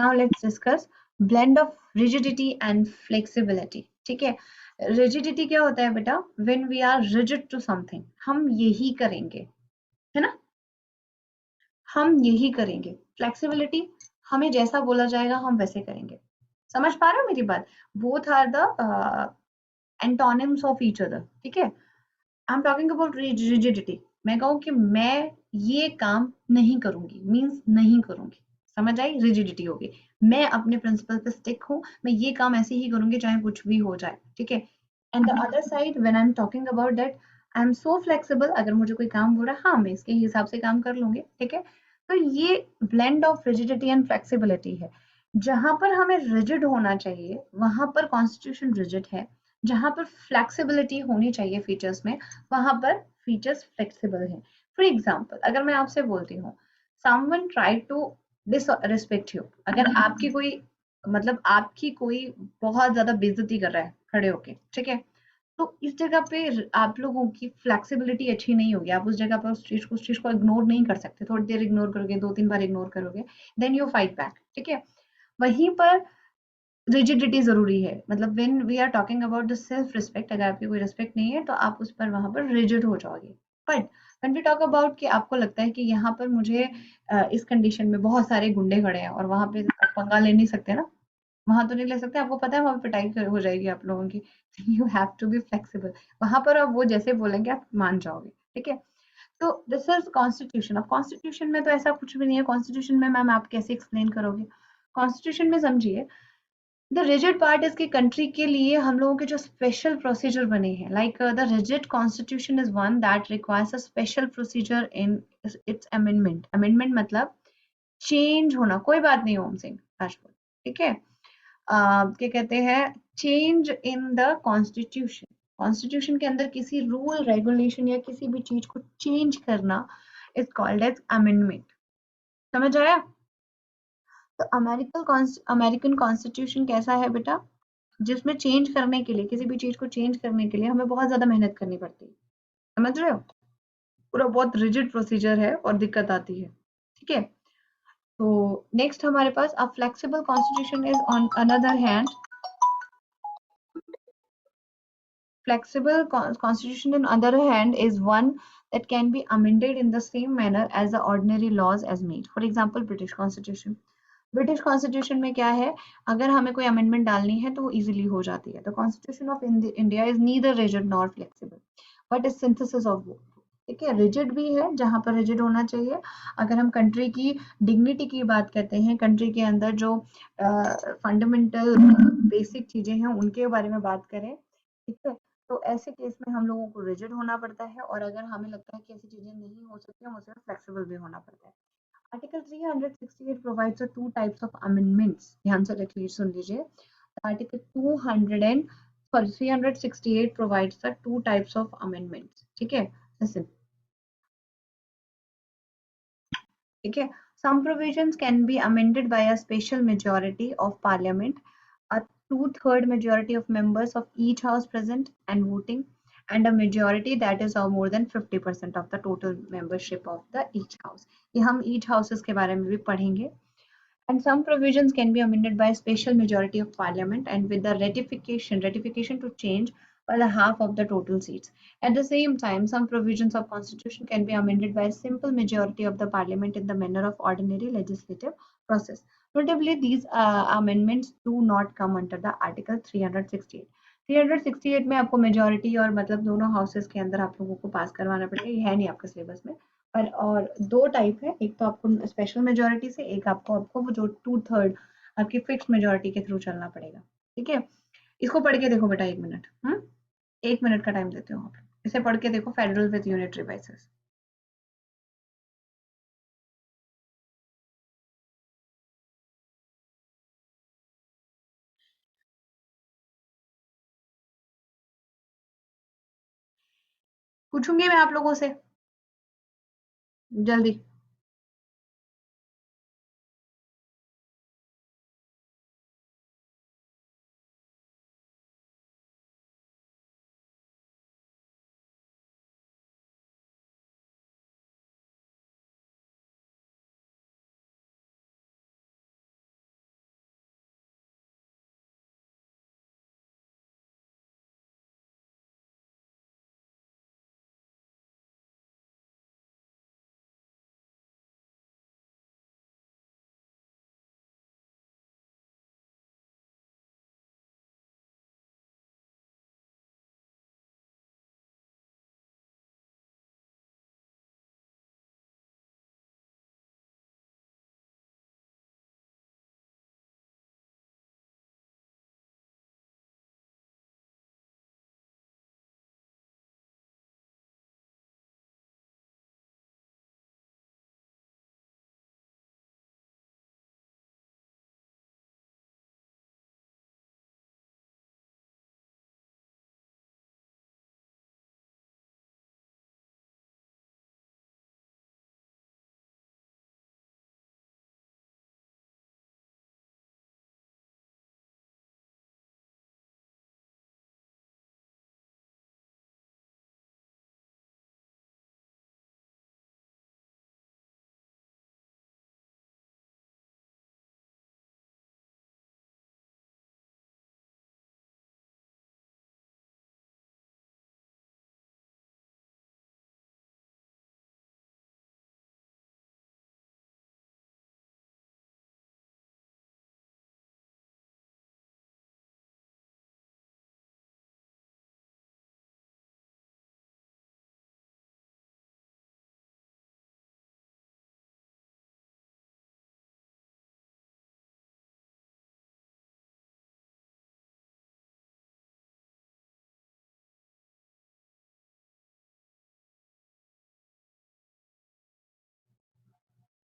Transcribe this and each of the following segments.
Now let's discuss blend of rigidity and flexibility. ठीक है, rigidity क्या होता है बेटा? When we are rigid to something, हम यही करेंगे, है ना, हम यही करेंगे। फ्लेक्सिबिलिटी, हमें जैसा बोला जाएगा हम वैसे करेंगे। समझ पा रहे हो मेरी बात? Both are the antonyms of each other. ठीक है, I am talking about rigidity. मैं कहूँ कि मैं ये काम नहीं करूंगी, मीन्स नहीं करूंगी। समझ आई? रिजिडिटी होगी। मैं अपने प्रिंसिपल पे स्टिक हूँ, मैं ये काम ऐसे ही करूंगी चाहे कुछ भी हो जाए। ठीक है, and the other side when I am talking about that I am so flexible, अगर मुझे कोई काम हो रहा है, हाँ मैं इसके हिसाब से काम कर लूंगी। ठीक है, तो ये blend of rigidity and flexibility है। जहां पर हमें रिजिड होना चाहिए वहां पर कॉन्स्टिट्यूशन रिजिड है, जहां पर फ्लेक्सिबिलिटी होनी चाहिए फीचर्स में वहां पर फीचर्स फ्लेक्सिबल है। फॉर एग्जाम्पल, अगर मैं आपसे बोलती हूँ someone try to disrespect you, अगर आपकी कोई मतलब आपकी कोई बहुत ज्यादा बेइज्जती कर रहा है खड़े होके, ठीक है, तो इस जगह पे आप लोगों की फ्लेक्सिबिलिटी अच्छी नहीं होगी। आप उस जगह पर उस चीज को इग्नोर नहीं कर सकते। थोड़ी देर इग्नोर करोगे, 2-3 बार इग्नोर करोगे, देन यू फाइट बैक। ठीक है, वहीं पर रिजिडिटी जरूरी है। मतलब when we are talking about the self respect, अगर आपकी कोई रिस्पेक्ट नहीं है तो आप उस पर वहां पर रिजिड हो जाओगे। But when we talk about कि आपको लगता है कि यहाँ पर मुझे इस कंडीशन में बहुत सारे गुंडे खड़े हैं और वहां पे आप पंगा ले नहीं सकते ना, वहां तो नहीं ले सकते, आपको पता है वहां पे पिटाई हो जाएगी आप लोगों की, you have to be flexible. वहां पर आप वो जैसे बोलेंगे आप मान जाओगे। ठीक है, तो दिस इज कॉन्स्टिट्यूशन। अब कॉन्स्टिट्यूशन में तो ऐसा कुछ भी नहीं है। कॉन्स्टिट्यूशन में मैम आप कैसे एक्सप्लेन करोगे? कॉन्स्टिट्यूशन में समझिए, द रिजिड पार्ट इसकी कंट्री के लिए हम लोगों के जो स्पेशल प्रोसीजर बने हैं, like the rigid constitution is one that requires a special procedure in its amendment. Amendment मतलब चेंज होना। कोई बात नहीं ओम सिंह राजपूत, ठीक है, क्या कहते हैं, change in the constitution. Constitution के अंदर किसी रूल रेगुलेशन या किसी भी चीज को चेंज करना इज कॉल्ड एज अमेंडमेंट। समझ आया? तो अमेरिकन कॉन्स्टिट्यूशन कैसा है बेटा? जिसमें चेंज करने के लिए, किसी भी चीज को चेंज करने के लिए हमें बहुत ज्यादा मेहनत करनी पड़ती है। समझ रहे हो? पूरा बहुत रिजिड प्रोसीजर है और दिक्कत आती है। ठीक है, तो नेक्स्ट हमारे पास a flexible constitution is on another hand, flexible constitution on other hand is one that can be amended in the same manner as the ordinary laws as made. For example, British Constitution. British constitution में क्या है, अगर हमें कोई amendment डालनी है तो वो इजीली हो जाती है। The constitution of India is neither rigid nor flexible but is synthesis of both. ठीक है, रिजिड भी है जहां पर रिजिड होना चाहिए। अगर हम कंट्री की डिग्निटी की बात करते हैं, कंट्री के अंदर जो फंडामेंटल बेसिक चीजें हैं उनके बारे में बात करें, ठीक है, तो ऐसे केस में हम लोगों को रिजिड होना पड़ता है। और अगर हमें लगता है कि ऐसी चीजें नहीं हो सकती, हम उसमें फ्लेक्सिबल भी होना पड़ता है। Article 368 provides two types of amendments. ध्यान से रखिए, सुन लीजिए। Article 200 and sorry 368 provides the two types of amendments. ठीक है, लिसन, ठीक है, some provisions can be amended by a special majority of parliament, a two-third majority of members of each house present and voting, and a majority that is of more than 50% of the total membership of the each house. ये हम each houses के बारे में भी पढ़ेंगे। And some provisions can be amended by a special majority of parliament and with the ratification to change by the half of the total seats. At the same time, some provisions of constitution can be amended by a simple majority of the parliament in the manner of ordinary legislative process. Notably, these amendments do not come under the article 368. 368 में आपको majority और मतलब दोनों houses के अंदर आप लोगों को पास करवाना पड़ेगा। ये है नहीं आपके सिलेबस में। और दो टाइप है, एक तो आपको स्पेशल मेजोरिटी से, एक आपको आपको वो जो 2/3 आपकी फिक्स मेजोरिटी के थ्रू चलना पड़ेगा। ठीक है, इसको पढ़ के देखो बेटा, 1 मिनट, 1 मिनट का टाइम देते हो आप, इसे पढ़ के देखो, फेडरल विद यूनिटरी बाइसेस। पूछूंगी मैं आप लोगों से जल्दी।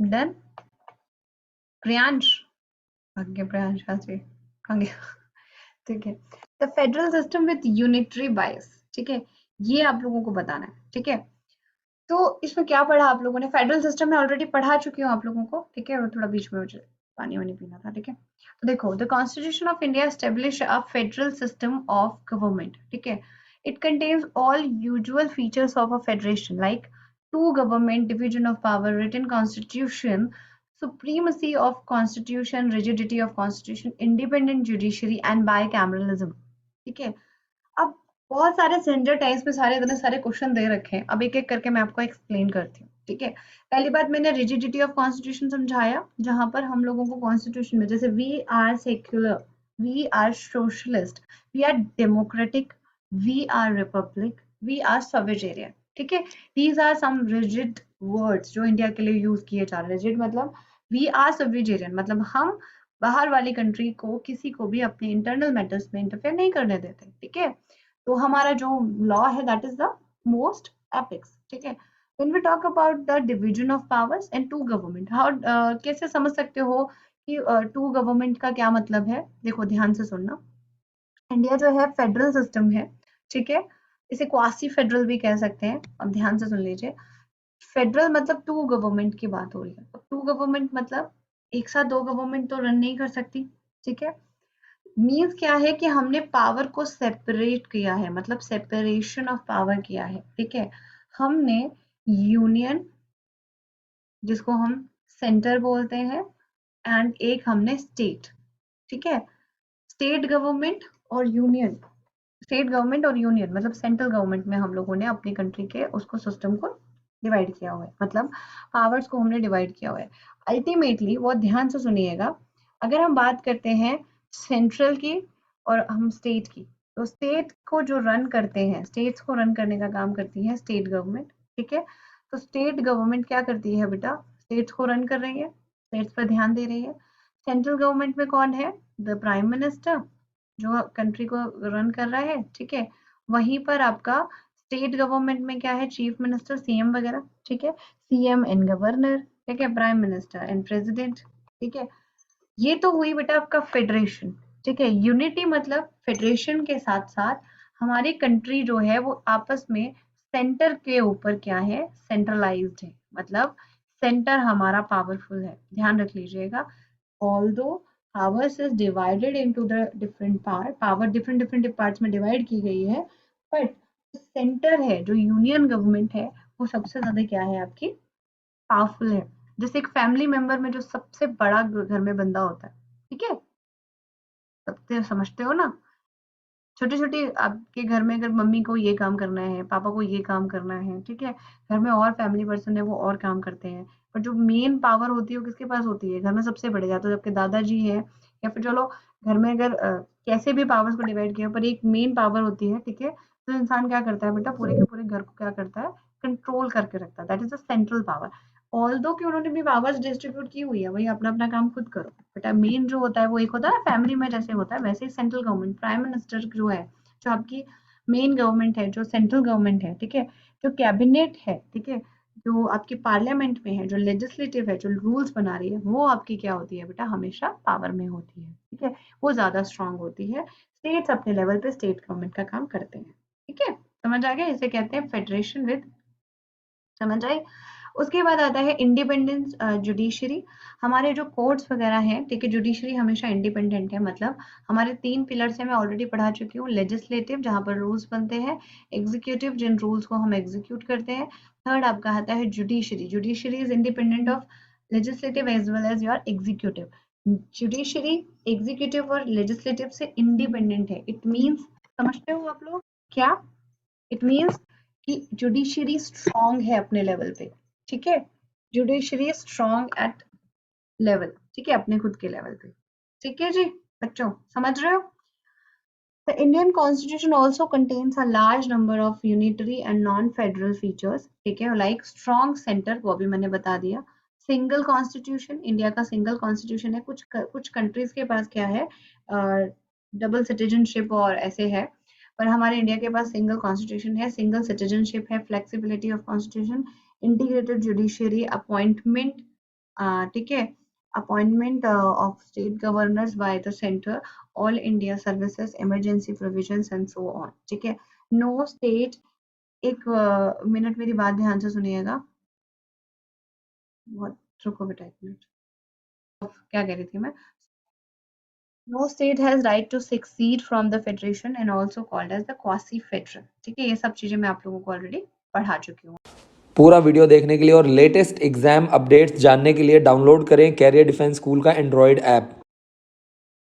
डन। प्रियांश, भाग्य प्रियांश आज भी कहाँ गया? ठीक है। The federal system with unitary बायस, ठीक है, ये आप लोगों को बताना है, ठीक है। तो इसमें क्या पढ़ा आप लोगों ने? फेडरल सिस्टम में ऑलरेडी पढ़ा चुकी हूँ आप लोगों को, ठीक है, वो थोड़ा बीच में मुझे पानी वानी पीना था, ठीक है। तो देखो, the constitution of India establish a federal system of government, ठीक है। It contains all usual features of a federation like two government, division of power, written constitution, supremacy of constitution, rigidity of constitution, independent judiciary and bicameralism, ठीक है। अब बहुत सारे standard times में सारे इतने सारे क्वेश्चन दे रखे हैं, अब एक एक करके मैं आपको एक्सप्लेन करती हूँ, ठीक है। पहली बात, मैंने रिजिडिटी ऑफ कॉन्स्टिट्यूशन समझाया, जहां पर हम लोगों को कॉन्स्टिट्यूशन में, जैसे we are secular, we are socialist, we are democratic, we are republic, we are sovereign, ठीक है। These are some rigid words जो इंडिया के लिए यूज किए जा रहे हैं। रिजिड मतलब वी आर सॉवरेन, मतलब हम बाहर वाली कंट्री को, किसी को भी अपने इंटरनल मैटर्स में इंटरफेयर नहीं करने देते, ठीक है। तो हमारा जो लॉ है that is the most epics, ठीक है। when we talk about the division of powers and two government, how कैसे समझ सकते हो कि टू गवर्नमेंट का क्या मतलब है? देखो ध्यान से सुनना। इंडिया जो है फेडरल सिस्टम है, ठीक है। इसे क्वासी फेडरल भी कह सकते हैं। अब ध्यान से सुन लीजिए, फेडरल मतलब टू गवर्नमेंट की बात हो रही है। टू गवर्नमेंट मतलब एक साथ दो गवर्नमेंट तो रन नहीं कर सकती, ठीक है। मीन्स क्या है कि हमने पावर को सेपरेट किया है, मतलब सेपरेशन ऑफ पावर किया है, ठीक है। हमने यूनियन, जिसको हम सेंटर बोलते हैं, एंड एक हमने स्टेट, ठीक है। स्टेट गवर्नमेंट और यूनियन, स्टेट गवर्नमेंट और यूनियन मतलब सेंट्रल गवर्नमेंट में हम लोगों ने अपनी कंट्री के उसको सिस्टम को डिवाइड किया हुआ है, मतलब पावर्स को हमने डिवाइड किया हुआ है। अल्टीमेटली बहुत ध्यान से सुनिएगा, अगर हम बात करते हैं सेंट्रल की और हम स्टेट की, तो स्टेट को जो रन करते हैं, स्टेट्स को रन करने का काम करती है स्टेट गवर्नमेंट, ठीक है। तो स्टेट गवर्नमेंट क्या करती है बेटा? स्टेट्स को रन कर रही है, स्टेट्स पर ध्यान दे रही है। सेंट्रल गवर्नमेंट में कौन है? द प्राइम मिनिस्टर, जो कंट्री को रन कर रहा है, ठीक है। वहीं पर आपका स्टेट गवर्नमेंट में क्या है? चीफ मिनिस्टर, सीएम वगैरह, ठीक है। सीएम एंड गवर्नर, ठीक है, प्राइम मिनिस्टर एंड प्रेसिडेंट, ठीक है। ये तो हुई बेटा आपका फेडरेशन, ठीक है। यूनिटी मतलब फेडरेशन के साथ साथ हमारी कंट्री जो है वो आपस में सेंटर के ऊपर क्या है? सेंट्रलाइज्ड है, मतलब सेंटर हमारा पावरफुल है। ध्यान रख लीजिएगा, although powers is divided into the different part, power different different parts में डिवाइड की गई है, बट सेंटर है जो यूनियन गवर्नमेंट है, वो सबसे ज्यादा क्या है? आपकी पावरफुल है। जैसे एक फैमिली मेंबर में जो सबसे बड़ा घर में बंदा होता है, ठीक है, सबसे समझते हो ना? छोटी छोटी आपके घर में अगर मम्मी को ये काम करना है, पापा को ये काम करना है, ठीक है, घर में और फैमिली पर्सन है वो और काम करते हैं, पर जो मेन पावर होती है वो किसके पास होती है? घर में सबसे बड़े, या तो आपके दादाजी है, या फिर चलो घर में अगर कैसे भी पावर्स को डिवाइड किया, पर एक मेन पावर होती है, ठीक है। तो इंसान क्या करता है बेटा? पूरे के पूरे घर को क्या करता है? कंट्रोल करके रखता है, that is the central power. Although कि उन्होंने भी पावर्स डिस्ट्रीब्यूट की हुई है, वही अपना अपना काम खुद करो, बेटा मेन जो होता है वो एक होता है फैमिली में जैसे होता है, वैसे ही सेंट्रल गवर्नमेंट, प्राइम मिनिस्टर जो है, जो आपकी मेन गवर्नमेंट है, जो सेंट्रल गवर्नमेंट है, ठीक है, जो कैबिनेट है, ठीक है, जो आपकी पार्लियामेंट में है, जो लेजिस्लेटिव है, जो रूल्स बना रही है, वो आपकी क्या होती है बेटा? हमेशा पावर में होती है, ठीक है। वो ज्यादा स्ट्रांग होती है। स्टेट्स अपने लेवल पे स्टेट गवर्नमेंट का काम करते हैं, ठीक है। समझ आ गया? इसे कहते हैं फेडरेशन विद, समझ आई? उसके बाद आता है इंडिपेंडेंस जुडिशरी। हमारे जो कोर्ट्स वगैरह हैं, ठीक है, जुडिशरी हमेशा इंडिपेंडेंट है, मतलब हमारे 3 पिलर्स हैं, मैं ऑलरेडी पढ़ा चुकी हूँ। लेजिस्लेटिव, जहाँ पर रूल्स बनते हैं, एग्जीक्यूटिव, जिन रूल्स को हम एग्जीक्यूट करते हैं, थर्ड आपका आता है judiciary. Judiciary is independent of legislative as well as your executive. Judiciary executive और लेजिस्लेटिव से इंडिपेंडेंट है। इट मीन्स, समझते हो आप लोग क्या? इट मीन्स कि जुडिशरी स्ट्रांग है अपने लेवल पे, ठीक है। जुडिशरी स्ट्रांग एट लेवल, ठीक है, अपने खुद के लेवल पे, ठीक है जी बच्चों, समझ रहे हो? The Indian Constitution also contains a large number of unitary and non-federal features, ठीक है, like strong center, वो भी मैंने बता दिया। सिंगल कॉन्स्टिट्यूशन, इंडिया का सिंगल कॉन्स्टिट्यूशन है। कुछ कंट्रीज के पास क्या है? डबल सिटीजनशिप और ऐसे है, पर हमारे इंडिया के पास सिंगल कॉन्स्टिट्यूशन है, सिंगल सिटीजनशिप है, flexibility of constitution, integrated judiciary, appointment ठीक है, appointment of state governors by the centre, all India services, emergency provisions and so on. ठीक है, नो स्टेट, एक मिनट मेरी बात ध्यान से सुनिएगा, बहुत, रुको बेटा एक मिनट, क्या कह रही थी मैं? No state has right to secede from the federation and also called as the quasi federal. ठीक है, ये सब चीजें मैं आप लोगों को ऑलरेडी पढ़ा चुकी हूँ। पूरा वीडियो देखने के लिए और लेटेस्ट एग्जाम अपडेट्स जानने के लिए डाउनलोड करें कैरियर डिफेंस स्कूल का एंड्रॉयड ऐप।